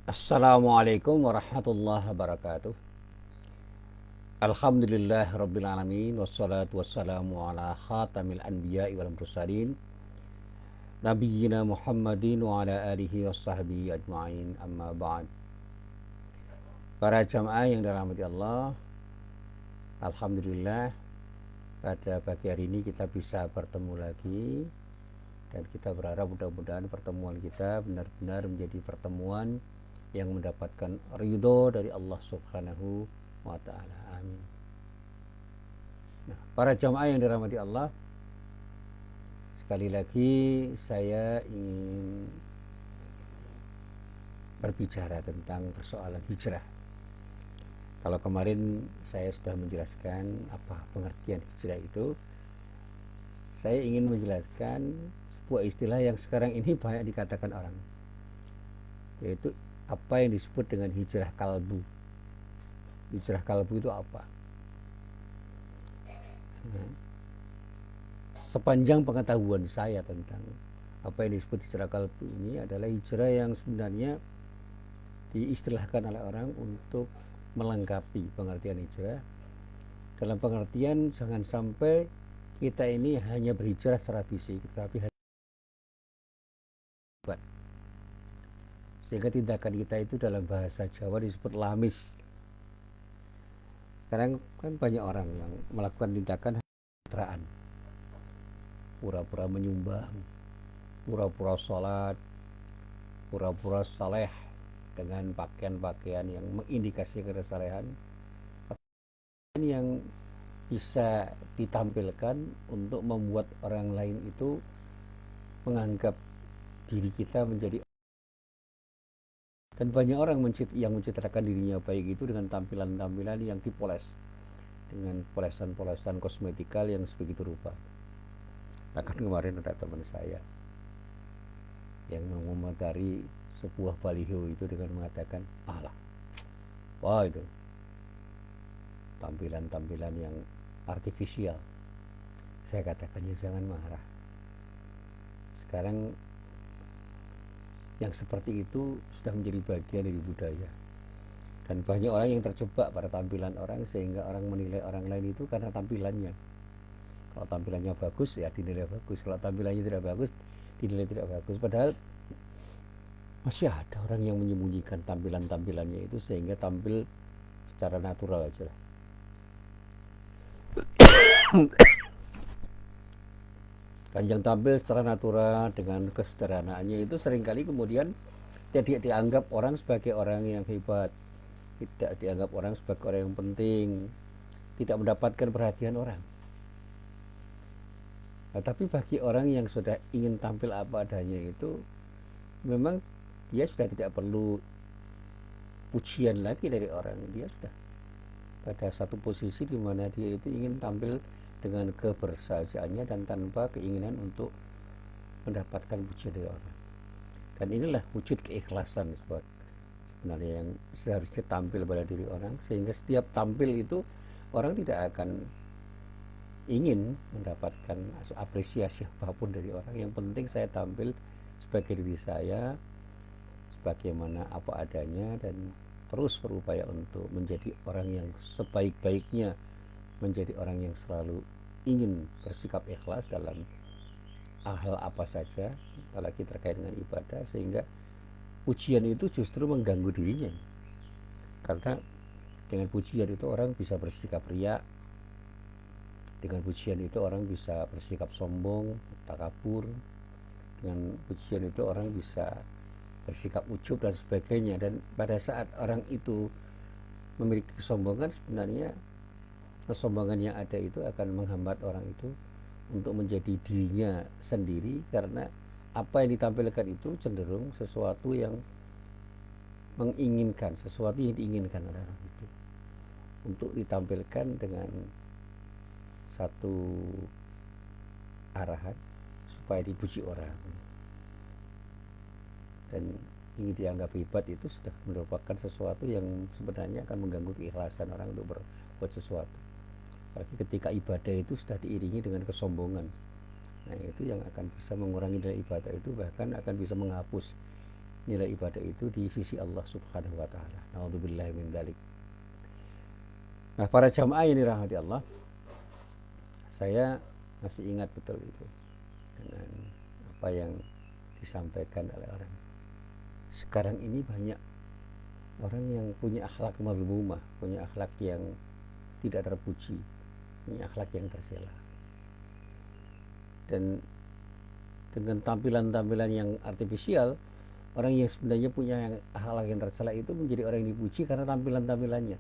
Assalamualaikum warahmatullahi wabarakatuh. Alhamdulillah rabbil alamin wassalatu wassalamu ala khatamil anbiya'i wal mursalin nabiyyina Muhammadin wa ala alihi washabbihi ajma'in amma ba'd. Para jamaah yang dirahmati Allah, alhamdulillah pada pagi hari ini kita bisa bertemu lagi dan kita berharap mudah-mudahan pertemuan kita benar-benar menjadi pertemuan yang mendapatkan ridho dari Allah Subhanahu wa taala. Amin. Nah, para jamaah yang dirahmati Allah, sekali lagi saya ingin berbicara tentang persoalan hijrah. Kalau kemarin saya sudah menjelaskan apa pengertian hijrah itu, saya ingin menjelaskan sebuah istilah yang sekarang ini banyak dikatakan orang, yaitu apa yang disebut dengan hijrah kalbu. Hijrah kalbu itu apa? Nah, sepanjang pengetahuan saya tentang apa yang disebut hijrah kalbu ini adalah hijrah yang sebenarnya diistilahkan oleh orang untuk melengkapi pengertian hijrah, dalam pengertian jangan sampai kita ini hanya berhijrah secara fisik, tetapi hebat, sehingga tindakan kita itu dalam bahasa Jawa disebut lamis. Sekarang kan banyak orang yang melakukan tindakan pencitraan, pura-pura menyumbang, pura-pura sholat, pura-pura saleh dengan pakaian-pakaian yang mengindikasi kesalehan, yang bisa ditampilkan untuk membuat orang lain itu menganggap diri kita menjadi. Dan banyak orang yang mencitrakan dirinya baik itu dengan tampilan-tampilan yang dipoles dengan polesan-polesan kosmetikal yang sebegitu rupa. Bahkan kemarin ada teman saya yang mengomentari sebuah baliho itu dengan mengatakan, alah, wah itu tampilan-tampilan yang artifisial. Saya katakan, ya jangan marah. Sekarang yang seperti itu sudah menjadi bagian dari budaya, dan banyak orang yang terjebak pada tampilan orang sehingga orang menilai orang lain itu karena tampilannya. Kalau tampilannya bagus ya dinilai bagus, kalau tampilannya tidak bagus dinilai tidak bagus. Padahal masih ada orang yang menyembunyikan tampilan-tampilannya itu sehingga tampil secara natural aja. Kan yang tampil secara natural dengan kesederhanaannya itu seringkali kemudian tidak dianggap orang sebagai orang yang hebat, tidak dianggap orang sebagai orang yang penting, tidak mendapatkan perhatian orang. Nah, tapi bagi orang yang sudah ingin tampil apa adanya itu, memang dia sudah tidak perlu pujian lagi dari orang. Dia sudah pada satu posisi di mana dia itu ingin tampil dengan kebersahajaannya dan tanpa keinginan untuk mendapatkan pujian dari orang. Dan inilah wujud keikhlasan sebenarnya yang seharusnya tampil pada diri orang, sehingga setiap tampil itu orang tidak akan ingin mendapatkan apresiasi apapun dari orang. Yang penting saya tampil sebagai diri saya, sebagaimana apa adanya, dan terus berupaya untuk menjadi orang yang sebaik-baiknya, menjadi orang yang selalu ingin bersikap ikhlas dalam hal apa saja, apalagi terkait dengan ibadah, sehingga pujian itu justru mengganggu dirinya. Karena dengan pujian itu orang bisa bersikap riya, dengan pujian itu orang bisa bersikap sombong, takabur, dengan pujian itu orang bisa bersikap ujub dan sebagainya. Dan pada saat orang itu memiliki kesombongan, sebenarnya kesombongan yang ada itu akan menghambat orang itu untuk menjadi dirinya sendiri, karena apa yang ditampilkan itu cenderung sesuatu yang menginginkan, sesuatu yang diinginkan oleh orang itu untuk ditampilkan dengan satu arahan supaya dipuji orang. Dan ingin dianggap hebat itu sudah merupakan sesuatu yang sebenarnya akan mengganggu keikhlasan orang untuk berbuat sesuatu. Apalagi ketika ibadah itu sudah diiringi dengan kesombongan, nah itu yang akan bisa mengurangi dari ibadah itu, bahkan akan bisa menghapus nilai ibadah itu di sisi Allah Subhanahu wa taala. Nauzubillahi min dzalik. Nah, para jamaah yang dirahmati Allah, saya masih ingat betul itu dengan apa yang disampaikan oleh orang. Sekarang ini banyak orang yang punya akhlak mazmumah, punya akhlak yang tidak terpuji, punya akhlak yang tercela. Dan dengan tampilan-tampilan yang artifisial, orang yang sebenarnya punya akhlak yang tercela itu menjadi orang yang dipuji karena tampilan-tampilannya.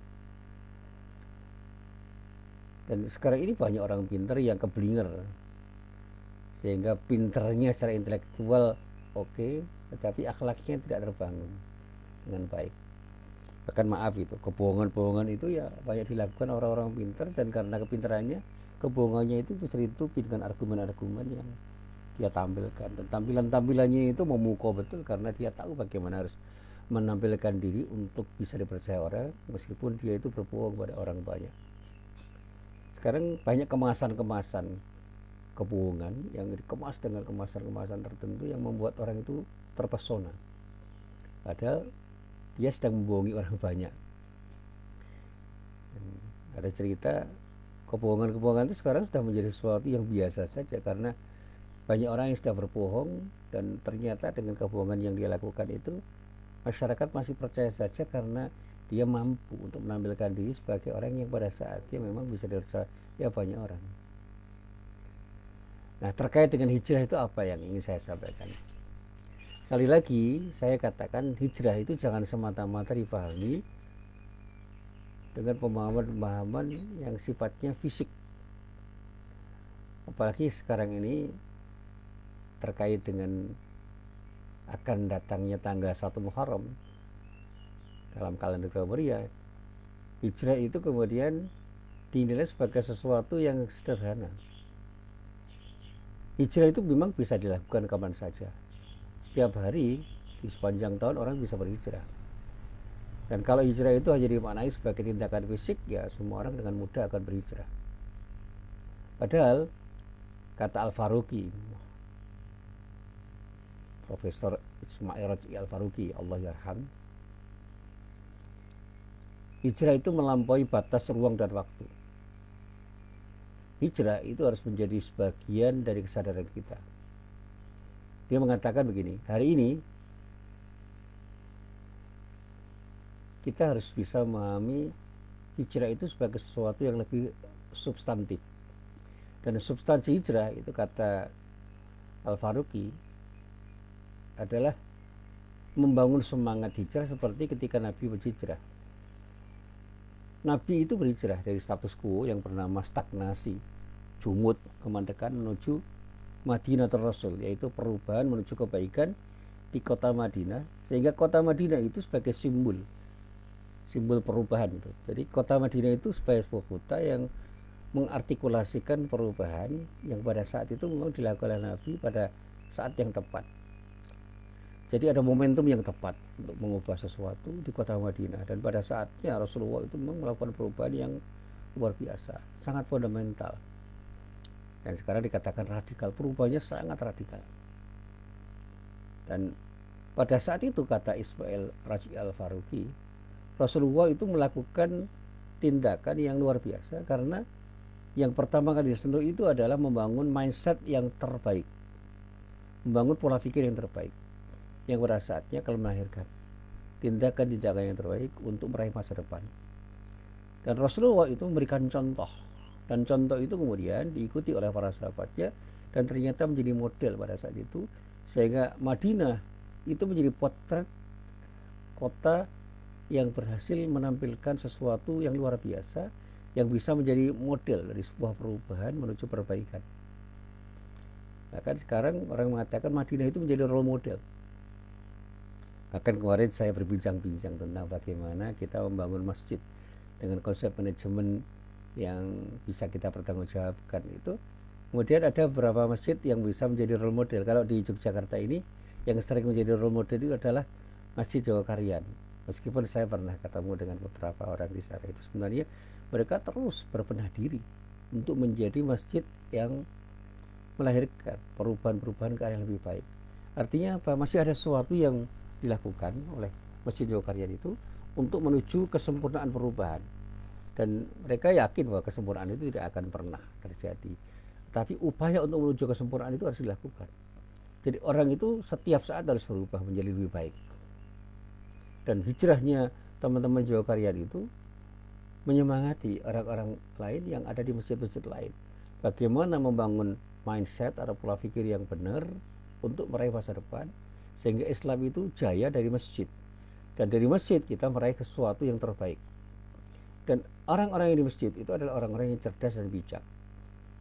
Dan sekarang ini banyak orang pintar yang keblinger, sehingga pinternya secara intelektual oke, tetapi akhlaknya tidak terbangun dengan baik. Bahkan maaf itu, kebohongan-bohongan itu ya banyak dilakukan orang-orang pintar, dan karena kepintarannya, kebohongannya itu justru ditutupi dengan argumen-argumen yang dia tampilkan. Dan tampilan-tampilannya itu memukau betul karena dia tahu bagaimana harus menampilkan diri untuk bisa dipercaya orang, meskipun dia itu berbohong pada orang banyak. Sekarang banyak kemasan-kemasan kebohongan yang dikemas dengan kemasan-kemasan tertentu yang membuat orang itu terpesona. Padahal dia sedang membohongi orang banyak. Dan ada cerita kebohongan-kebohongan itu sekarang sudah menjadi sesuatu yang biasa saja, karena banyak orang yang sudah berbohong, dan ternyata dengan kebohongan yang dia lakukan itu masyarakat masih percaya saja karena dia mampu untuk menampilkan diri sebagai orang yang pada saatnya memang bisa dipercaya banyak orang. Nah, terkait dengan hijrah itu apa yang ingin saya sampaikan? Sekali lagi saya katakan, hijrah itu jangan semata-mata dipahami dengan pemahaman-pemahaman yang sifatnya fisik. Apalagi sekarang ini terkait dengan akan datangnya tanggal 1 Muharram dalam kalender Gregorian, hijrah itu kemudian dinilai sebagai sesuatu yang sederhana. Hijrah itu memang bisa dilakukan kapan saja. Setiap hari di sepanjang tahun orang bisa berhijrah. Dan kalau hijrah itu hanya dimaknai sebagai tindakan fisik, ya semua orang dengan mudah akan berhijrah. Padahal kata Al-Faruqi, Profesor Ismail Raji Al-Faruqi, Allah yarham, hijrah itu melampaui batas ruang dan waktu. Hijrah itu harus menjadi sebagian dari kesadaran kita. Dia mengatakan begini, hari ini kita harus bisa memahami hijrah itu sebagai sesuatu yang lebih substantif. Dan substansi hijrah itu kata Al-Faruqi adalah membangun semangat hijrah seperti ketika Nabi berhijrah. Nabi itu berhijrah dari status quo yang bernama stagnasi, jumud, kemandekan menuju Madinatul Rasul, yaitu perubahan menuju kebaikan di kota Madinah, sehingga kota Madinah itu sebagai simbol perubahan itu. Jadi kota Madinah itu sebagai sebuah kota yang mengartikulasikan perubahan yang pada saat itu memang dilakukan oleh Nabi pada saat yang tepat. Jadi ada momentum yang tepat untuk mengubah sesuatu di kota Madinah, dan pada saatnya Rasulullah itu memang melakukan perubahan yang luar biasa, sangat fundamental. Dan sekarang dikatakan radikal, perubahannya sangat radikal. Dan pada saat itu kata Ismail Raji Al-Faruqi, Rasulullah itu melakukan tindakan yang luar biasa, karena yang pertama kali disentuh itu adalah membangun mindset yang terbaik, membangun pola pikir yang terbaik, yang pada saatnya kalau melahirkan tindakan-tindakan yang terbaik untuk meraih masa depan. Dan Rasulullah itu memberikan contoh, dan contoh itu kemudian diikuti oleh para sahabatnya, dan ternyata menjadi model pada saat itu, sehingga Madinah itu menjadi potret kota yang berhasil menampilkan sesuatu yang luar biasa, yang bisa menjadi model dari sebuah perubahan menuju perbaikan. Bahkan sekarang orang mengatakan Madinah itu menjadi role model. Bahkan kemarin saya berbincang-bincang tentang bagaimana kita membangun masjid dengan konsep manajemen yang bisa kita pertanggungjawabkan itu. Kemudian ada beberapa masjid yang bisa menjadi role model. Kalau di Yogyakarta ini yang sering menjadi role model itu adalah Masjid Jogakarian. Meskipun saya pernah ketemu dengan beberapa orang di sana, itu sebenarnya mereka terus berbenah diri untuk menjadi masjid yang melahirkan perubahan-perubahan ke arah yang lebih baik. Artinya apa? Masih ada sesuatu yang dilakukan oleh Masjid Jokaryan itu untuk menuju kesempurnaan perubahan. Dan mereka yakin bahwa kesempurnaan itu tidak akan pernah terjadi. Tapi upaya untuk menuju kesempurnaan itu harus dilakukan. Jadi orang itu setiap saat harus berubah menjadi lebih baik. Dan hijrahnya teman-teman Jokaryan itu menyemangati orang-orang lain yang ada di masjid-masjid lain. Bagaimana membangun mindset atau pola pikir yang benar untuk meraih masa depan, sehingga Islam itu jaya dari masjid. Dan dari masjid kita meraih sesuatu yang terbaik. Dan orang-orang yang di masjid itu adalah orang-orang yang cerdas dan bijak.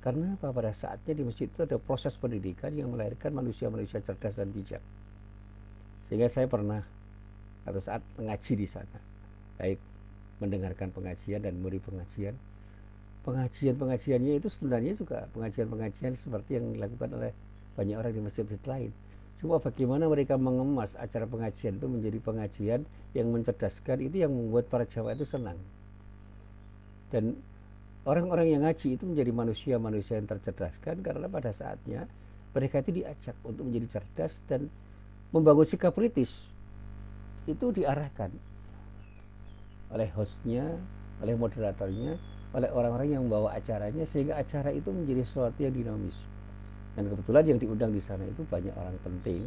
Karena apa? Pada saatnya di masjid itu ada proses pendidikan yang melahirkan manusia-manusia cerdas dan bijak. Sehingga saya pernah atau saat mengaji di sana, baik mendengarkan pengajian dan memberi pengajian. Pengajian-pengajiannya itu sebenarnya juga pengajian-pengajian seperti yang dilakukan oleh banyak orang di masjid-masjid lain. Cuma bagaimana mereka mengemas acara pengajian itu menjadi pengajian yang mencerdaskan, itu yang membuat para jamaah itu senang. Dan orang-orang yang ngaji itu menjadi manusia-manusia yang tercerdaskan karena pada saatnya mereka itu diajak untuk menjadi cerdas dan membangun sikap kritis. Itu diarahkan oleh hostnya, oleh moderatornya, oleh orang-orang yang membawa acaranya, sehingga acara itu menjadi sesuatu yang dinamis. Dan kebetulan yang diundang di sana itu banyak orang penting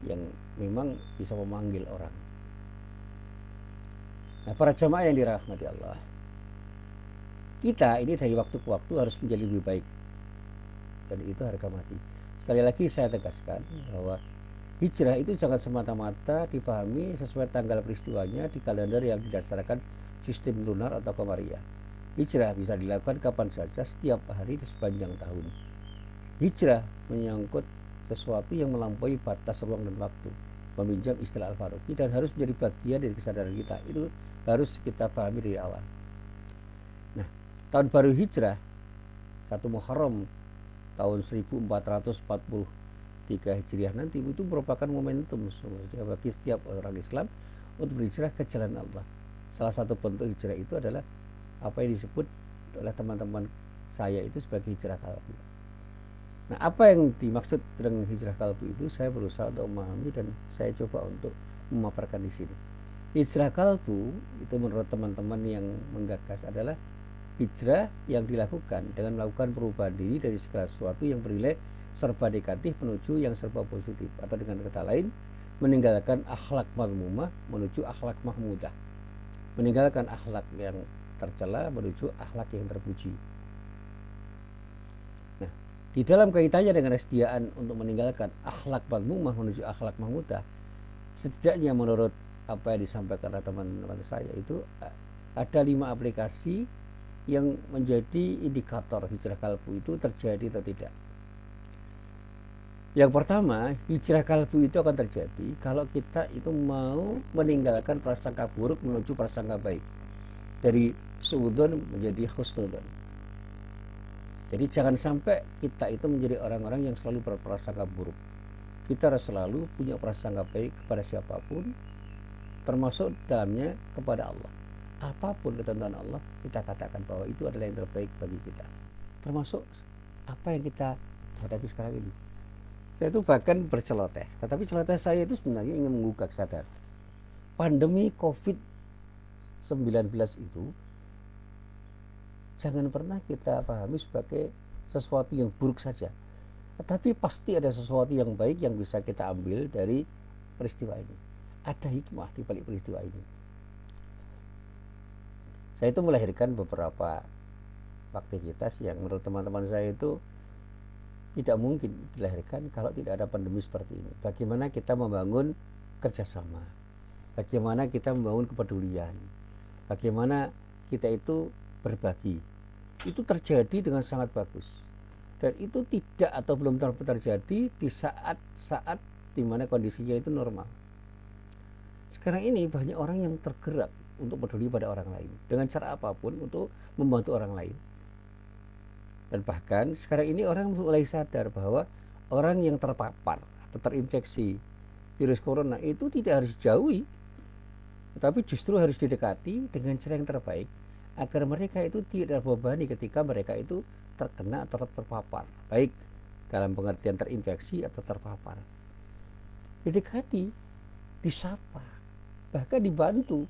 yang memang bisa memanggil orang. Nah, para jamaah yang dirahmati Allah, kita ini dari waktu ke waktu harus menjadi lebih baik, dan itu harga mati. Sekali lagi saya tegaskan bahwa hijrah itu jangan semata-mata dipahami sesuai tanggal peristiwanya di kalender yang didasarkan sistem lunar atau komariah. Hijrah bisa dilakukan kapan saja, setiap hari di sepanjang tahun. Hijrah menyangkut sesuatu yang melampaui batas ruang dan waktu, meminjam istilah Al-Faruqi, dan harus menjadi bagian dari kesadaran kita. Itu harus kita pahami dari awal. Nah, tahun baru Hijrah 1 Muharram tahun 1443 Hijriah nanti itu merupakan momentum bagi setiap orang Islam untuk berhijrah ke jalan Allah. Salah satu bentuk hijrah itu adalah apa yang disebut oleh teman-teman saya itu sebagai hijrah kalbu. Nah, apa yang dimaksud dengan hijrah kalbu itu saya berusaha untuk memahami dan saya coba untuk memaparkan di sini. Hijrah kalbu itu menurut teman-teman yang menggagas adalah hijrah yang dilakukan dengan melakukan perubahan diri dari segala sesuatu yang bernilai serba negatif menuju yang serba positif, atau dengan kata lain meninggalkan akhlak mazmumah menuju akhlak mahmudah, meninggalkan akhlak yang tercela menuju akhlak yang terpuji. Nah, di dalam kaitannya dengan kesediaan untuk meninggalkan akhlak mazmumah menuju akhlak mahmudah, setidaknya menurut apa yang disampaikan oleh teman-teman saya itu ada 5 aplikasi yang menjadi indikator hijrah kalbu itu terjadi atau tidak. Yang pertama, hijrah kalbu itu akan terjadi kalau kita itu mau meninggalkan prasangka buruk menuju prasangka baik, dari suudzon menjadi husnudzon. Jadi jangan sampai kita itu menjadi orang-orang yang selalu berprasangka buruk. Kita harus selalu punya prasangka baik kepada siapapun, termasuk dalamnya kepada Allah. Apapun ketentuan Allah, kita katakan bahwa itu adalah yang terbaik bagi kita, termasuk apa yang kita hadapi sekarang ini. Saya itu bahkan berceloteh, tetapi celoteh saya itu sebenarnya ingin menggugah kesadaran. Pandemi COVID-19 itu jangan pernah kita pahami sebagai sesuatu yang buruk saja, tetapi pasti ada sesuatu yang baik yang bisa kita ambil dari peristiwa ini. Ada hikmah di balik peristiwa ini. Saya itu melahirkan beberapa aktivitas yang menurut teman-teman saya itu tidak mungkin dilahirkan kalau tidak ada pandemi seperti ini. Bagaimana kita membangun kerjasama, bagaimana kita membangun kepedulian, bagaimana kita itu berbagi. Itu terjadi dengan sangat bagus. Dan itu tidak atau belum terjadi di saat-saat di mana kondisinya itu normal. Sekarang ini banyak orang yang tergerak untuk peduli pada orang lain dengan cara apapun untuk membantu orang lain. Dan bahkan sekarang ini orang mulai sadar bahwa orang yang terpapar atau terinfeksi virus corona itu tidak harus dijauhi, tetapi justru harus didekati dengan cara yang terbaik agar mereka itu tidak terbebani ketika mereka itu terkena atau terpapar, baik dalam pengertian terinfeksi atau terpapar. Didekati disapa, bahkan dibantu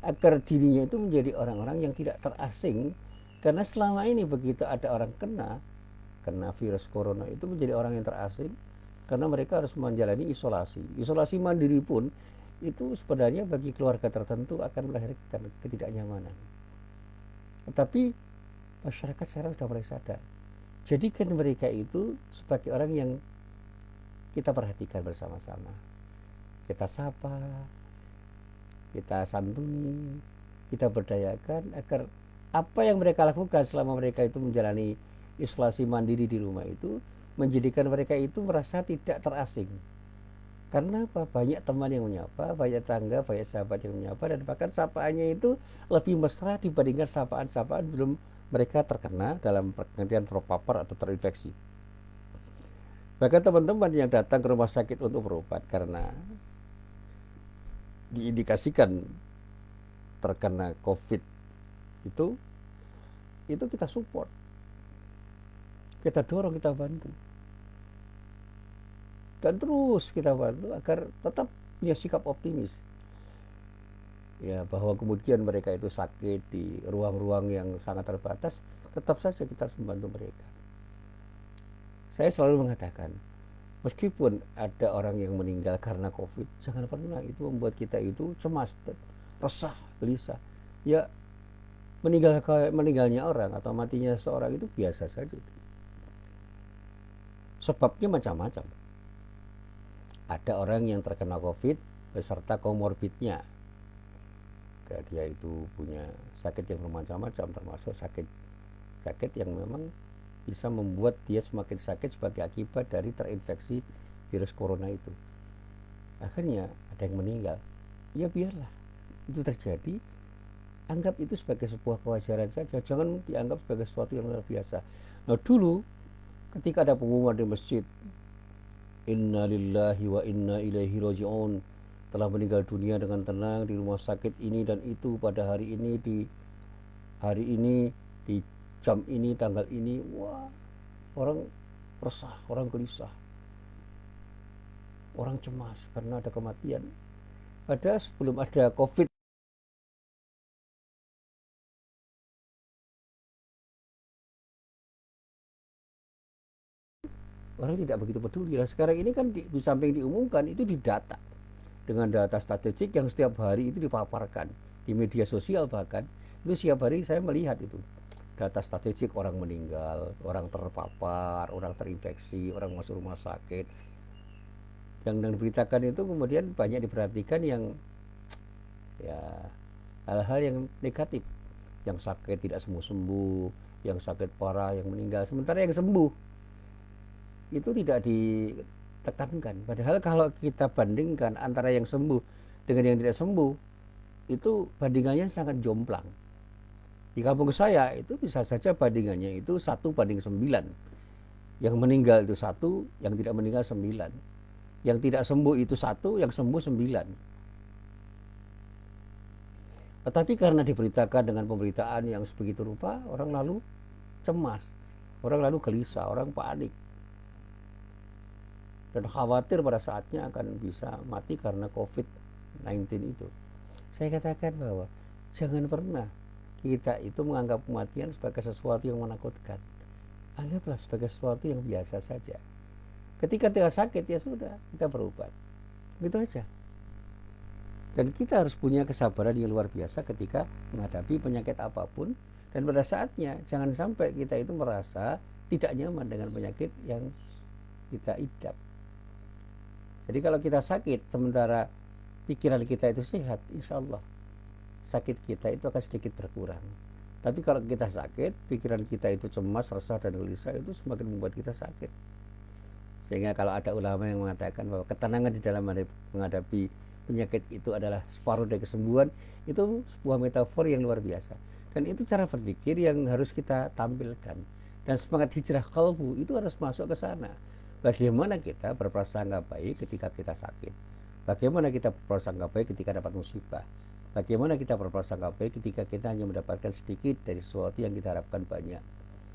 agar dirinya itu menjadi orang-orang yang tidak terasing. Karena selama ini begitu ada orang kena virus corona itu menjadi orang yang terasing, karena mereka harus menjalani isolasi mandiri pun itu sebenarnya bagi keluarga tertentu akan melahirkan ketidaknyamanan. Tetapi masyarakat sekarang sudah mulai sadar, jadikan mereka itu sebagai orang yang kita perhatikan bersama-sama, kita sapa, kita santuni, kita berdayakan agar apa yang mereka lakukan selama mereka itu menjalani isolasi mandiri di rumah itu menjadikan mereka itu merasa tidak terasing. Karena apa? Banyak teman yang menyapa, banyak tangga, banyak sahabat yang menyapa, dan bahkan sapaannya itu lebih mesra dibandingkan sapaan-sapaan belum mereka terkena dalam pengertian terpapar atau terinfeksi. Bahkan teman-teman yang datang ke rumah sakit untuk berobat karena diindikasikan terkena COVID itu kita support, kita dorong, kita bantu, dan terus kita bantu agar tetap punya sikap optimis, ya, bahwa kemudian mereka itu sakit di ruang-ruang yang sangat terbatas, tetap saja kita harus membantu mereka. Saya selalu mengatakan, meskipun ada orang yang meninggal karena COVID, jangan pernah itu membuat kita itu cemas, resah, gelisah. Ya, meninggalnya orang atau matinya seorang itu biasa saja. Sebabnya macam-macam. Ada orang yang terkena COVID beserta komorbidnya. Dia itu punya sakit yang bermacam-macam, termasuk sakit yang memang bisa membuat dia semakin sakit sebagai akibat dari terinfeksi virus corona itu. Akhirnya ada yang meninggal. Ya biarlah itu terjadi, anggap itu sebagai sebuah kewajaran saja, jangan dianggap sebagai sesuatu yang luar biasa. Nah, dulu ketika ada pengumuman di masjid, inna lillahi wa inna ilaihi raji'un, telah meninggal dunia dengan tenang di rumah sakit ini dan itu pada hari ini, di jam ini, tanggal ini, wah, orang resah, orang gelisah, orang cemas karena ada kematian. Padahal sebelum ada COVID, orang tidak begitu peduli. Nah, sekarang ini kan di samping diumumkan, itu didata dengan data statistik yang setiap hari itu dipaparkan di media sosial. Bahkan itu setiap hari saya melihat itu data statistik orang meninggal, orang terpapar, orang terinfeksi, orang masuk rumah sakit. Yang diberitakan itu kemudian banyak diperhatikan yang ya hal-hal yang negatif, yang sakit tidak sembuh-sembuh, yang sakit parah, yang meninggal. Sementara yang sembuh itu tidak ditekankan. Padahal kalau kita bandingkan antara yang sembuh dengan yang tidak sembuh, itu bandingannya sangat jomplang. Di kampung saya itu bisa saja bandingannya itu 1:9. Yang meninggal itu 1, yang tidak meninggal 9. Yang tidak sembuh itu 1, yang sembuh 9. Tetapi karena diberitakan dengan pemberitaan yang sebegitu rupa, orang lalu cemas, orang lalu gelisah, orang panik, dan khawatir pada saatnya akan bisa mati karena COVID-19 itu. Saya katakan bahwa jangan pernah kita itu menganggap kematian sebagai sesuatu yang menakutkan. Anggaplah sebagai sesuatu yang biasa saja. Ketika kita sakit, ya sudah, kita berobat. Gitu aja. Dan kita harus punya kesabaran yang luar biasa ketika menghadapi penyakit apapun. Dan pada saatnya, jangan sampai kita itu merasa tidak nyaman dengan penyakit yang kita idap. Jadi kalau kita sakit, sementara pikiran kita itu sehat, insya Allah sakit kita itu akan sedikit berkurang. Tapi kalau kita sakit, pikiran kita itu cemas, resah, dan gelisah, itu semakin membuat kita sakit. Sehingga kalau ada ulama yang mengatakan bahwa ketenangan di dalam menghadapi penyakit itu adalah separuh dari kesembuhan, itu sebuah metafor yang luar biasa. Dan itu cara berpikir yang harus kita tampilkan. Dan semangat hijrah qalbu itu harus masuk ke sana. Bagaimana kita berprasangka baik ketika kita sakit? Bagaimana kita berprasangka baik ketika dapat musibah? Bagaimana kita berprasangka baik ketika kita hanya mendapatkan sedikit dari sesuatu yang kita harapkan banyak?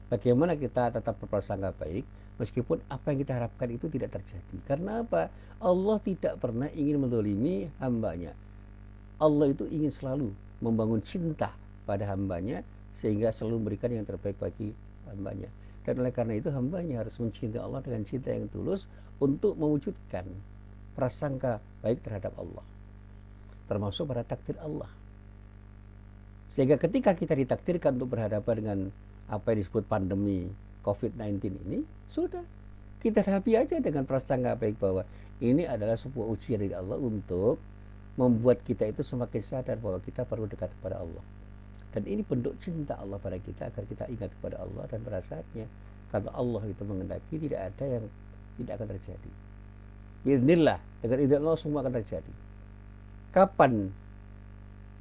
Bagaimana kita tetap berprasangka baik meskipun apa yang kita harapkan itu tidak terjadi. Karena apa? Allah tidak pernah ingin menzalimi hambanya. Allah itu ingin selalu membangun cinta pada hambanya sehingga selalu memberikan yang terbaik bagi hambanya. Dan oleh karena itu hambanya harus mencintai Allah dengan cinta yang tulus untuk mewujudkan prasangka baik terhadap Allah, termasuk pada takdir Allah. Sehingga ketika kita ditakdirkan untuk berhadapan dengan apa yang disebut pandemi COVID-19 ini, sudah kita hadapi aja dengan prasangka baik bahwa ini adalah sebuah ujian dari Allah untuk membuat kita itu semakin sadar bahwa kita perlu dekat kepada Allah. Dan ini bentuk cinta Allah pada kita agar kita ingat kepada Allah, dan pada saatnya kalau Allah itu mengendaki tidak ada yang tidak akan terjadi. Bismillah, dengan izin Allah semua akan terjadi. Kapan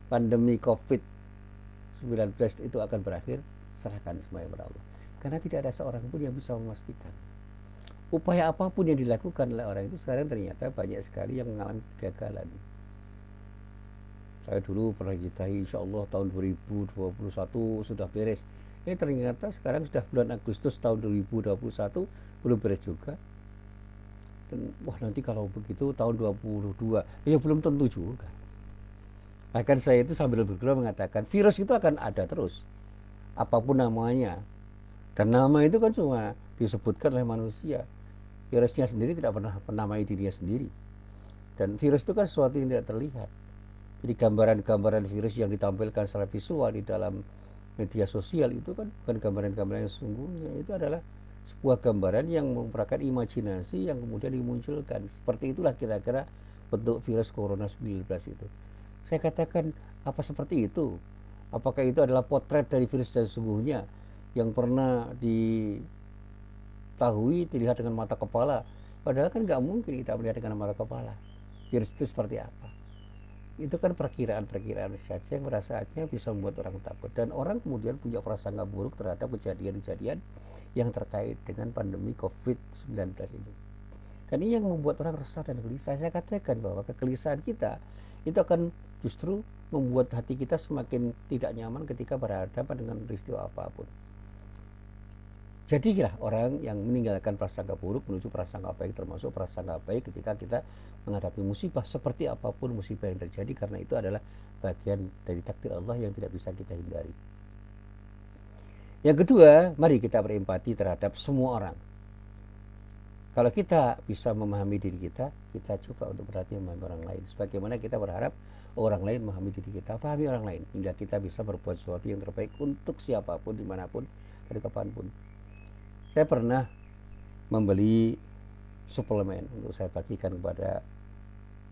pandemi COVID-19 itu akan berakhir? Serahkan semuanya kepada Allah. Karena tidak ada seorang pun yang bisa memastikan. Upaya apapun yang dilakukan oleh orang itu sekarang ternyata banyak sekali yang mengalami kegagalan. Saya dulu pernah ceritai insya Allah tahun 2021 sudah beres. Ini ternyata sekarang sudah bulan Agustus tahun 2021 belum beres juga. Dan wah, nanti kalau begitu tahun 2022 ya belum tentu juga. Bahkan saya itu sambil bergerak mengatakan virus itu akan ada terus apapun namanya, dan nama itu kan cuma disebutkan oleh manusia. Virusnya sendiri tidak pernah menamai dirinya sendiri, dan virus itu kan sesuatu yang tidak terlihat. Jadi gambaran-gambaran virus yang ditampilkan secara visual di dalam media sosial itu kan bukan gambaran-gambaran yang sesungguhnya. Itu adalah sebuah gambaran yang merupakan imajinasi yang kemudian dimunculkan. Seperti itulah kira-kira bentuk virus corona 19 itu. Saya katakan, apa seperti itu? Apakah itu adalah potret dari virus yang sesungguhnya yang pernah diketahui, dilihat dengan mata kepala? Padahal kan nggak mungkin kita melihat dengan mata kepala virus itu seperti apa. Itu kan perkiraan-perkiraan saja yang pada saatnya bisa membuat orang takut, dan orang kemudian punya prasangka buruk terhadap kejadian-kejadian yang terkait dengan pandemi COVID-19 ini. Dan ini yang membuat orang resah dan gelisah. Saya katakan bahwa kegelisahan kita itu akan justru membuat hati kita semakin tidak nyaman ketika berhadapan dengan peristiwa apapun. Jadilah orang yang meninggalkan prasangka buruk menuju prasangka baik, termasuk prasangka baik ketika kita menghadapi musibah seperti apapun musibah yang terjadi, karena itu adalah bagian dari takdir Allah yang tidak bisa kita hindari. Yang kedua, mari kita berempati terhadap semua orang. Kalau kita bisa memahami diri kita, kita coba untuk berhati memahami orang lain. Sebagaimana kita berharap orang lain memahami diri kita, pahami orang lain, hingga kita bisa berbuat sesuatu yang terbaik untuk siapapun, dimanapun, dan kapanpun. Saya pernah membeli suplemen untuk saya bagikan kepada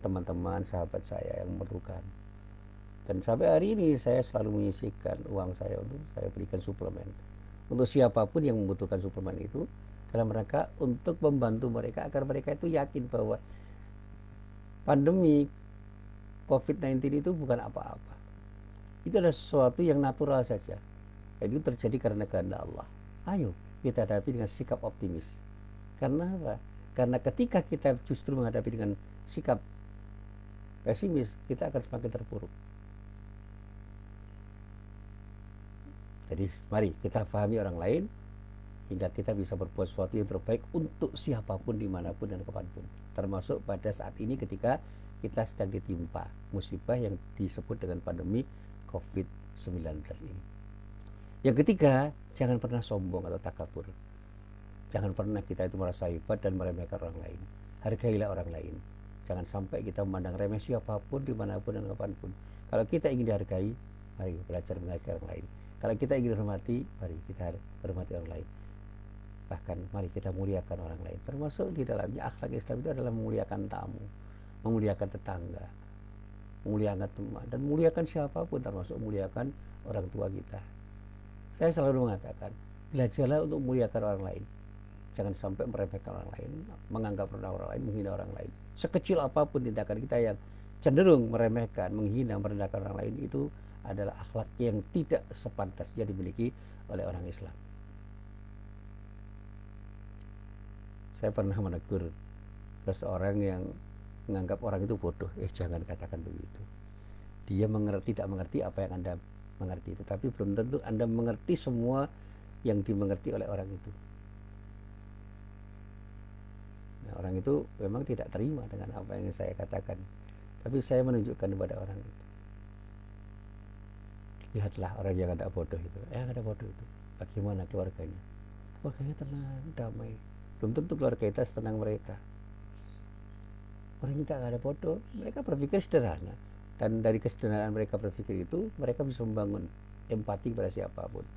teman-teman, sahabat saya yang memerlukan. Dan sampai hari ini saya selalu menyisihkan uang saya untuk saya berikan suplemen untuk siapapun yang membutuhkan suplemen itu, dalam rangka untuk membantu mereka agar mereka itu yakin bahwa pandemi COVID-19 itu bukan apa-apa. Itu adalah sesuatu yang natural saja. Dan itu terjadi karena kehendak Allah. Ayo kita hadapi dengan sikap optimis. Karena apa? Karena ketika kita justru menghadapi dengan sikap pesimis, kita akan semakin terpuruk. Jadi mari kita pahami orang lain hingga kita bisa berbuat sesuatu yang terbaik untuk siapapun, dimanapun, dan kapanpun. Termasuk pada saat ini ketika kita sedang ditimpa musibah yang disebut dengan pandemi COVID-19 ini. Yang ketiga, jangan pernah sombong atau takabur. Jangan pernah kita itu merasa hebat dan meremehkan orang lain. Hargailah orang lain. Jangan sampai kita memandang remeh siapapun, dimanapun, dan kapanpun. Kalau kita ingin dihargai, mari belajar menghargai orang lain. Kalau kita ingin hormati, mari kita hormati orang lain. Bahkan mari kita muliakan orang lain. Termasuk di dalamnya akhlak Islam itu adalah memuliakan tamu, memuliakan tetangga, memuliakan teman, dan memuliakan siapapun, termasuk memuliakan orang tua kita. Saya selalu mengatakan, belajarlah untuk memuliakan orang lain. Jangan sampai meremehkan orang lain, menganggap rendah orang lain, menghina orang lain. Sekecil apapun tindakan kita yang cenderung meremehkan, menghina, merendahkan orang lain, itu adalah akhlak yang tidak sepantasnya dimiliki oleh orang Islam. Saya pernah menegur seseorang yang menganggap orang itu bodoh. Jangan katakan begitu. Dia tidak mengerti apa yang Anda mengerti, tetapi belum tentu Anda mengerti semua yang dimengerti oleh orang itu. Nah, orang itu memang tidak terima dengan apa yang saya katakan, tapi saya menunjukkan kepada orang itu, lihatlah orang yang ada bodoh itu, bagaimana keluarganya? Keluarganya tenang, damai. Belum tentu keluarga kita setenang mereka. Orang kita nggak ada bodoh, mereka berpikir sederhana, dan dari kesederhanaan mereka berpikir itu, mereka bisa membangun empati pada siapapun.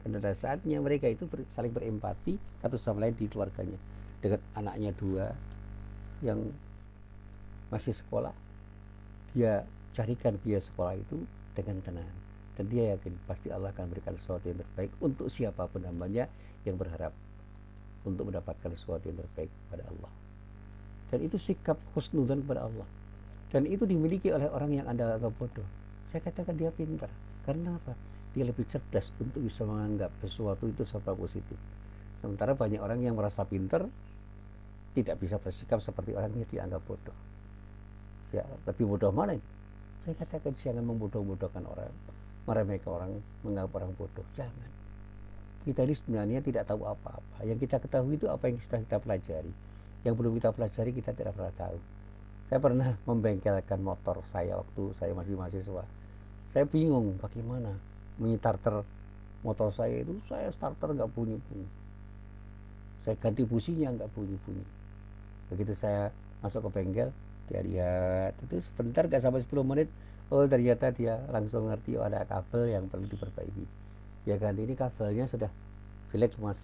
Dan pada saatnya mereka itu saling berempati satu sama lain di keluarganya. Dengan anaknya 2 yang masih sekolah, dia carikan biaya sekolah itu dengan tenang, dan dia yakin pasti Allah akan berikan sesuatu yang terbaik untuk siapapun hambanya yang berharap untuk mendapatkan sesuatu yang terbaik pada Allah. Dan itu sikap husnudzon kepada Allah, dan itu dimiliki oleh orang yang Anda anggap bodoh. Saya katakan dia pintar. Karena apa? Dia lebih cerdas untuk bisa menganggap sesuatu itu sesuatu positif. Sementara banyak orang yang merasa pintar tidak bisa bersikap seperti orang yang dianggap bodoh. Ya, lebih bodoh mana? Saya katakan jangan membodoh-bodohkan orang, meremehkan orang, menganggap orang bodoh. Jangan. Kita ini sebenarnya tidak tahu apa-apa. Yang kita ketahui itu apa yang sudah kita pelajari. Yang belum kita pelajari kita tidak pernah tahu. Saya pernah membengkelkan motor saya waktu saya masih mahasiswa. Saya bingung bagaimana menyetarter motor saya itu. Saya starter nggak bunyi-bunyi. Saya ganti businya nggak bunyi-bunyi. Begitu saya masuk ke bengkel, dia lihat itu sebentar, gak sampai 10 menit, oh ternyata dia langsung ngerti, oh ada kabel yang perlu diperbaiki. Ya ganti, ini kabelnya sudah jelek mas,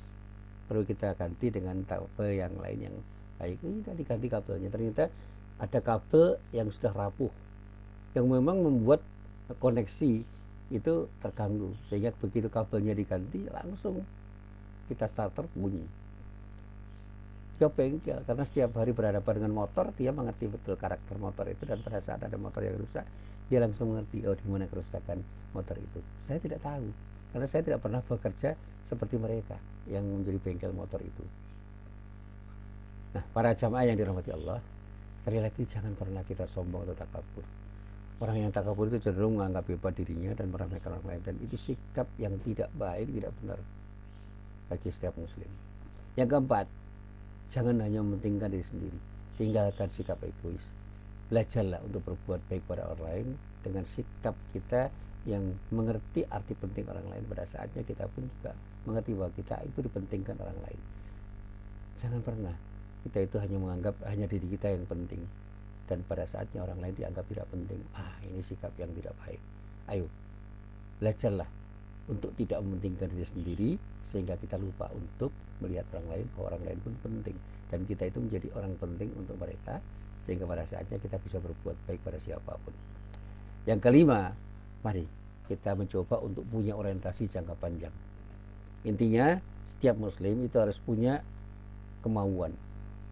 perlu kita ganti dengan kabel yang lain yang baik. Ini tadi diganti kabelnya, ternyata ada kabel yang sudah rapuh, yang memang membuat koneksi itu terganggu, sehingga begitu kabelnya diganti langsung kita starter bunyi. Dia bengkel karena setiap hari berhadapan dengan motor, dia mengerti betul karakter motor itu, dan pada saat ada motor yang rusak, dia langsung mengerti, oh di mana kerusakan motor itu. Saya tidak tahu karena saya tidak pernah bekerja seperti mereka yang menjadi bengkel motor itu. Nah, para jamaah yang dirahmati Allah, sekali lagi jangan pernah kita sombong atau takabur. Orang yang takabur itu cenderung menganggap hebat dirinya dan meremehkan orang lain, dan itu sikap yang tidak baik, tidak benar bagi setiap muslim. Yang keempat, jangan hanya mementingkan diri sendiri, tinggalkan sikap egois. Belajarlah untuk berbuat baik pada orang lain dengan sikap kita yang mengerti arti penting orang lain. Pada saatnya kita pun juga mengerti bahwa kita itu dipentingkan orang lain. Jangan pernah kita itu hanya menganggap hanya diri kita yang penting, dan pada saatnya orang lain dianggap tidak penting. Ini sikap yang tidak baik. Ayo, belajarlah untuk tidak mementingkan diri sendiri, sehingga kita lupa untuk melihat orang lain bahwa orang lain pun penting, dan kita itu menjadi orang penting untuk mereka, sehingga pada saatnya kita bisa berbuat baik pada siapapun. Yang kelima, mari kita mencoba untuk punya orientasi jangka panjang. Intinya setiap muslim itu harus punya kemauan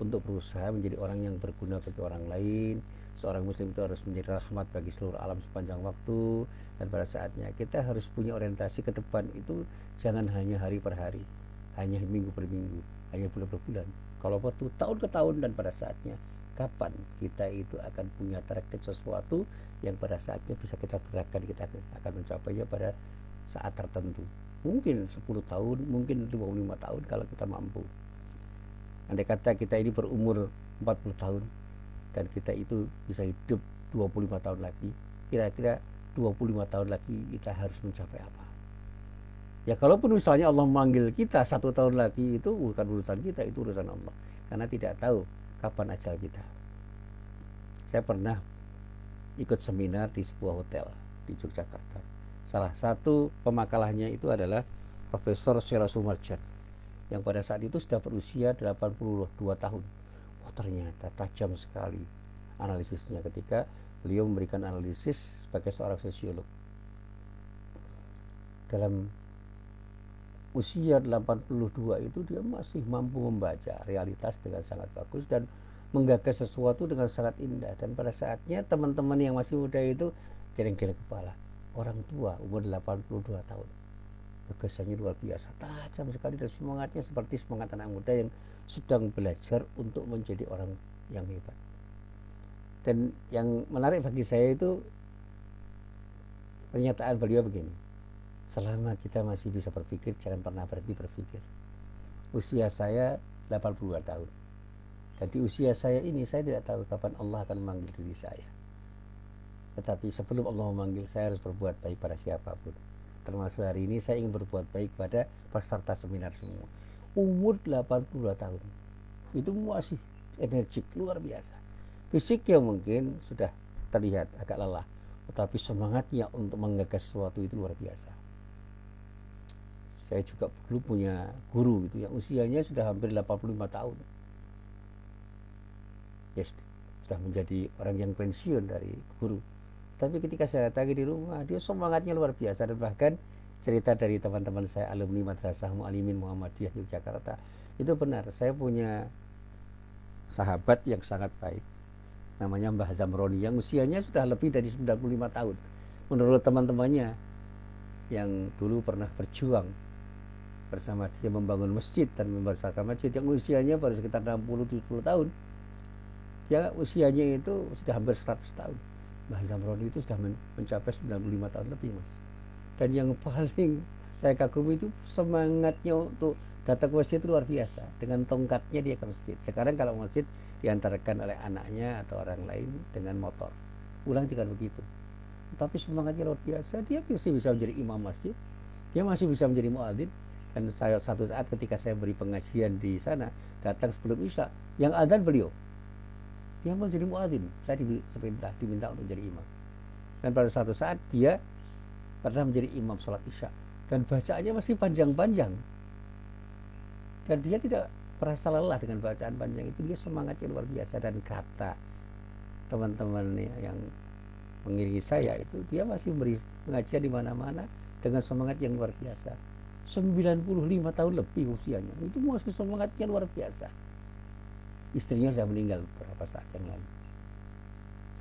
untuk berusaha menjadi orang yang berguna bagi orang lain. Seorang muslim itu harus menjadi rahmat bagi seluruh alam sepanjang waktu, dan pada saatnya kita harus punya orientasi ke depan itu, jangan hanya hari per hari, hanya minggu per minggu, hanya bulan per bulan, kalau perlu tahun ke tahun. Dan pada saatnya kapan kita itu akan punya target sesuatu yang pada saatnya bisa kita gerakkan, kita akan mencapainya pada saat tertentu. Mungkin 10 tahun, mungkin 25 tahun kalau kita mampu. Andai kata kita ini berumur 40 tahun dan kita itu bisa hidup 25 tahun lagi, kira-kira 25 tahun lagi kita harus mencapai apa? Ya kalaupun misalnya Allah memanggil kita 1 tahun lagi, itu bukan urusan kita, itu urusan Allah, karena tidak tahu kapan ajal kita. Saya pernah ikut seminar di sebuah hotel di Yogyakarta. Salah satu pemakalahnya itu adalah Profesor Sheila Sumarjan, yang pada saat itu sudah berusia 82 tahun. Oh ternyata tajam sekali analisisnya ketika beliau memberikan analisis sebagai seorang sosiolog. Dalam usia 82 itu dia masih mampu membaca realitas dengan sangat bagus dan menggagas sesuatu dengan sangat indah. Dan pada saatnya teman-teman yang masih muda itu geleng-geleng kepala. Orang tua umur 82 tahun, gagasannya luar biasa, tajam sekali, dan semangatnya seperti semangat anak muda yang sedang belajar untuk menjadi orang yang hebat. Dan yang menarik bagi saya itu pernyataan beliau begini, Selama kita masih bisa berpikir, jangan pernah berhenti berpikir. Usia saya 82 tahun. Dan di usia saya ini, saya tidak tahu kapan Allah akan memanggil diri saya. Tetapi sebelum Allah memanggil, saya harus berbuat baik pada siapapun. Termasuk hari ini saya ingin berbuat baik pada peserta seminar semua. Umur 82 tahun. Itu masih energik, luar biasa. Fisiknya mungkin sudah terlihat agak lelah. Tetapi semangatnya untuk menggagas sesuatu itu luar biasa. Saya juga dulu punya guru itu yang usianya sudah hampir 85 tahun. Yes, sudah menjadi orang yang pensiun dari guru. Tapi ketika saya datangi di rumah, dia semangatnya luar biasa. Dan bahkan cerita dari teman-teman saya alumni Madrasah Mu'allimin Muhammadiyah Yogyakarta, itu benar. Saya punya sahabat yang sangat baik, namanya Mbah Zamroni, yang usianya sudah lebih dari 95 tahun. Menurut teman-temannya yang dulu pernah berjuang bersama dia membangun masjid dan membesarkan masjid, yang usianya baru sekitar 60-70 tahun, dia usianya itu sudah hampir 100 tahun. Mbah Zamroni itu sudah mencapai 95 tahun lebih, Mas. Dan yang paling saya kagumi itu semangatnya untuk datang ke masjid itu luar biasa. Dengan tongkatnya dia ke masjid. Sekarang kalau masjid diantarkan oleh anaknya atau orang lain dengan motor, pulang juga begitu. Tapi semangatnya luar biasa. Dia masih bisa menjadi imam masjid, dia masih bisa menjadi muadzin. Dan saya satu saat ketika saya beri pengajian di sana, datang sebelum isya, yang adzan beliau, dia menjadi muadzin. Saya diminta untuk jadi imam. Dan pada suatu saat dia pernah menjadi imam salat isya, dan bacaannya masih panjang-panjang. Dan dia tidak merasa lelah dengan bacaan panjang itu. Dia semangatnya luar biasa. Dan kata teman-teman yang mengiringi saya itu, dia masih beri pengajian di mana-mana dengan semangat yang luar biasa. 95 tahun lebih usianya, itu masih semangatnya luar biasa. Istrinya sudah meninggal beberapa saat yang lalu.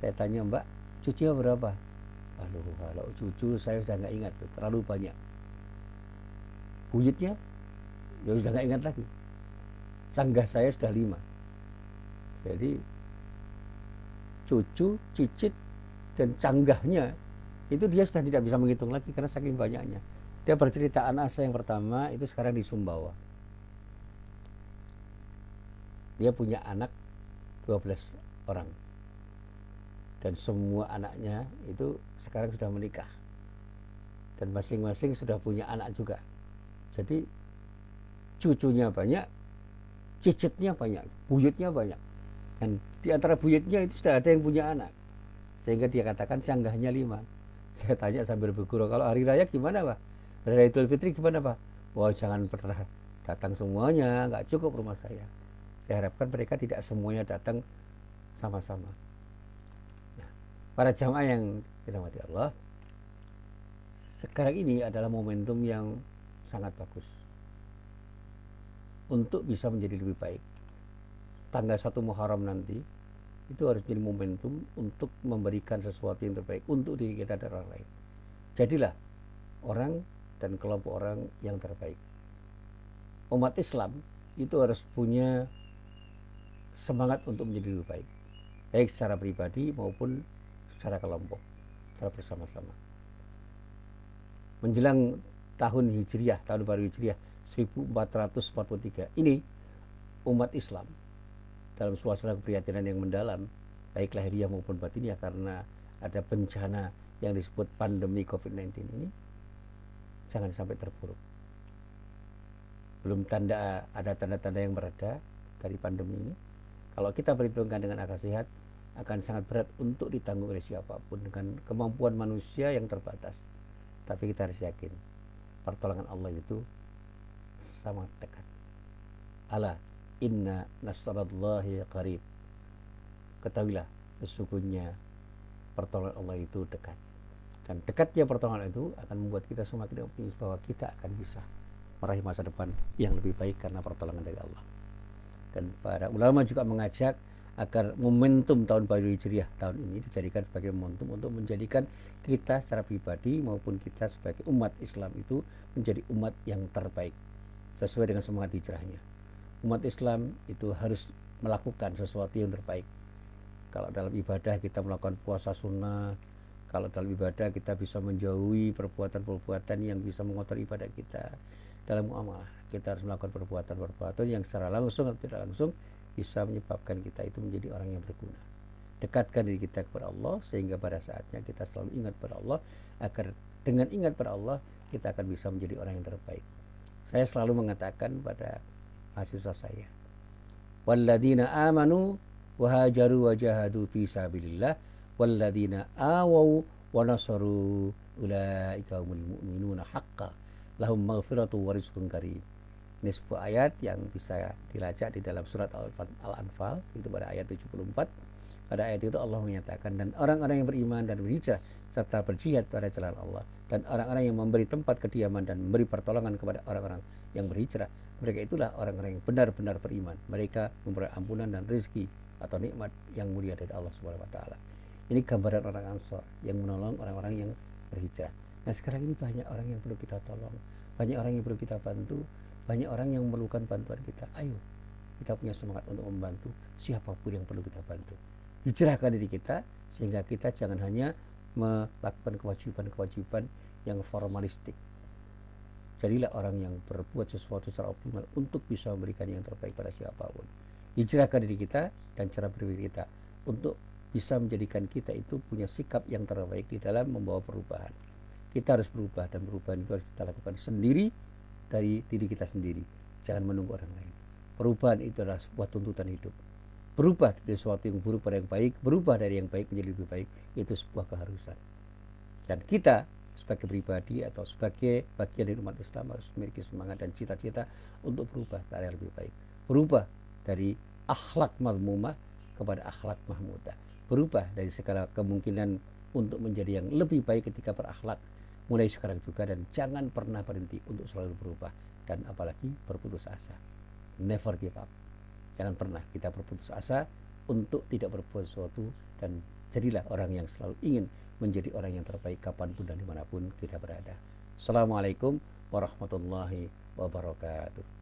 Saya tanya, Mbak, cucunya berapa? Aduh, kalau cucu saya sudah nggak ingat, terlalu banyak. Buyutnya ya sudah nggak ingat lagi. Canggah saya sudah 5. Jadi cucu, cicit, dan canggahnya itu dia sudah tidak bisa menghitung lagi karena saking banyaknya. Dia bercerita, anak saya yang pertama itu sekarang di Sumbawa. Dia punya anak 12 orang. Dan semua anaknya itu sekarang sudah menikah. Dan masing-masing sudah punya anak juga. Jadi cucunya banyak, cicitnya banyak, buyutnya banyak. Dan di antara buyutnya itu sudah ada yang punya anak. Sehingga dia katakan canggahnya 5. Saya tanya sambil bergurau, kalau hari raya gimana, Pak? Hari raya Idul Fitri gimana, Pak? Wah, jangan pernah datang semuanya, nggak cukup rumah saya. Saya harapkan mereka tidak semuanya datang sama-sama. Nah, para jamaah yang dirahmati Allah, sekarang ini adalah momentum yang sangat bagus untuk bisa menjadi lebih baik. Tanggal 1 Muharram nanti itu harus jadi momentum untuk memberikan sesuatu yang terbaik untuk diri kita dan orang lain. Jadilah orang dan kelompok orang yang terbaik. Umat Islam itu harus punya semangat untuk menjadi lebih baik, baik secara pribadi maupun secara kelompok, secara bersama-sama. Menjelang tahun Hijriah, tahun baru Hijriah 1443 ini, umat Islam dalam suasana keprihatinan yang mendalam, baik lahiriah maupun batiniah, karena ada bencana yang disebut pandemi COVID-19 ini, jangan sampai terpuruk. Belum ada tanda-tanda yang mereda dari pandemi ini. Kalau kita perhitungkan dengan akal sehat, akan sangat berat untuk ditanggung oleh siapapun dengan kemampuan manusia yang terbatas. Tapi kita harus yakin, pertolongan Allah itu sangat dekat. Ala inna nasrallahi qarib. Ketahuilah, sesungguhnya pertolongan Allah itu dekat. Dan dekatnya pertolongan itu akan membuat kita semakin optimis bahwa kita akan bisa meraih masa depan yang lebih baik karena pertolongan dari Allah. Dan para ulama juga mengajak agar momentum tahun baru Hijriah tahun ini dijadikan sebagai momentum untuk menjadikan kita secara pribadi maupun kita sebagai umat Islam itu menjadi umat yang terbaik sesuai dengan semangat hijrahnya. Umat Islam itu harus melakukan sesuatu yang terbaik. Kalau dalam ibadah kita melakukan puasa sunnah, Kalau dalam ibadah kita bisa menjauhi perbuatan-perbuatan yang bisa mengotori ibadah kita. Dalam muamalah kita harus melakukan perbuatan-perbuatan yang secara langsung atau tidak langsung bisa menyebabkan kita itu menjadi orang yang berguna. Dekatkan diri kita kepada Allah sehingga pada saatnya kita selalu ingat pada Allah, agar dengan ingat pada Allah kita akan bisa menjadi orang yang terbaik. Saya selalu mengatakan pada mahasiswa saya, walladzina amanu wa hajaru wa jahadu fi sabilillah walladzina awau wa nasaru ulaika humul mu'minuna haqqan lahum maghfiratu wa rizqun karim. Ini sebuah ayat yang bisa dilacak di dalam surat Al-Anfal, itu pada ayat 74. Pada ayat itu Allah menyatakan, dan orang-orang yang beriman dan berhijrah serta berjihad pada jalan Allah, dan orang-orang yang memberi tempat kediaman dan memberi pertolongan kepada orang-orang yang berhijrah, mereka itulah orang-orang yang benar-benar beriman. Mereka memperoleh ampunan dan rezeki atau nikmat yang mulia dari Allah Subhanahu wa taala. Ini gambaran orang Ansor yang menolong orang-orang yang berhijrah. Nah, sekarang ini banyak orang yang perlu kita tolong, banyak orang yang perlu kita bantu, banyak orang yang memerlukan bantuan kita. Ayo, kita punya semangat untuk membantu siapapun yang perlu kita bantu. Hijrahkan diri kita sehingga kita jangan hanya melakukan kewajiban-kewajiban yang formalistik. Jadilah orang yang berbuat sesuatu secara optimal untuk bisa memberikan yang terbaik pada siapapun. Hijrahkan diri kita dan cara berpikir kita untuk bisa menjadikan kita itu punya sikap yang terbaik di dalam membawa perubahan. Kita harus berubah, dan perubahan itu harus kita lakukan sendiri dari diri kita sendiri. Jangan menunggu orang lain. Perubahan itu adalah sebuah tuntutan hidup. Berubah dari sesuatu yang buruk pada yang baik, berubah dari yang baik menjadi lebih baik, itu sebuah keharusan. Dan kita sebagai pribadi atau sebagai bagian dari umat Islam harus memiliki semangat dan cita-cita untuk berubah ke arah yang lebih baik. Berubah dari akhlak mazmumah kepada akhlak mahmudah. Berubah dari segala kemungkinan untuk menjadi yang lebih baik ketika berakhlak mulai sekarang juga, dan jangan pernah berhenti untuk selalu berubah, dan apalagi berputus asa. Never give up. Jangan pernah kita berputus asa untuk tidak berbuat sesuatu, dan jadilah orang yang selalu ingin menjadi orang yang terbaik kapanpun dan dimanapun kita berada. Assalamualaikum warahmatullahi wabarakatuh.